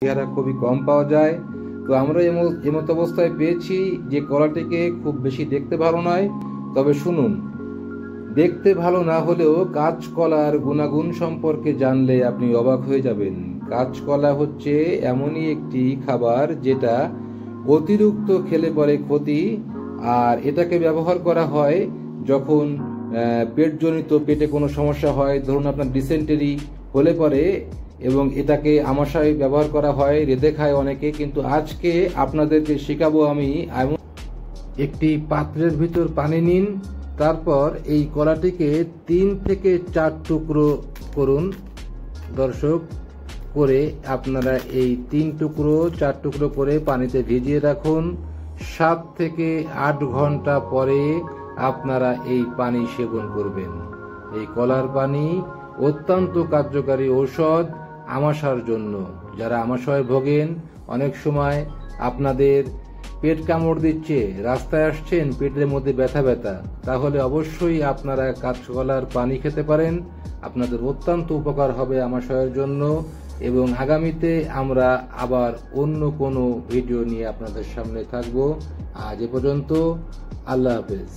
পেয়ারা খুবই কম পাওয়া যায়। তো আমরা এমত অবস্থায় পেয়েছি যে কলাটিকে খুব বেশি দেখতে ভালো নয়, তবে শুনুন, দেখতে ভালো না হলেও কাঁচকলার গুণাগুণ সম্পর্কে জানলে আপনি অবাক হয়ে যাবেন। কাঁচকলা হচ্ছে এমনই একটি খাবার যেটা অতিরিক্ত খেলে পরে ক্ষতি, আর এটাকে ব্যবহার করা হয় যখন পেটজনিত পেটে কোনো সমস্যা হয়, ধরুন আপনার ডিসেন্টারি হলে পরে, এবং এটাকে আমাশায় ব্যবহার করা হয়, রেঁধে খায় অনেকে। কিন্তু আজকে আপনাদেরকে শেখাবো আমি এমন একটি পাত্রের ভিতর পানি নিন, তারপর এই কলাটিকে 3 থেকে 4 টুকরো করুন দর্শক, করে আপনারা এই 3 টুকরো 4 টুকরো করে পানিতে ভিজিয়ে রাখুন। 7 থেকে 8 ঘন্টা পরে আপনারা এই পানি সেবন করবেন। এই কলার পানি অত্যন্ত কার্যকারী ঔষধ আমাশার জন্য। যারা আমাশয়ে ভোগেন, অনেক সময় আপনাদের পেট কামড় দিচ্ছে, রাস্তায় আসছেন, পেটের মধ্যে ব্যথা ব্যথা, তাহলে অবশ্যই আপনারা কাঁচকলার পানি খেতে পারেন। আপনাদের অত্যন্ত উপকার হবে আমাশয়ের জন্য। এবং আগামীতে আমরা আবার অন্য কোনো ভিডিও নিয়ে আপনাদের সামনে থাকবো। আজ এ পর্যন্ত, আল্লাহ হাফেজ।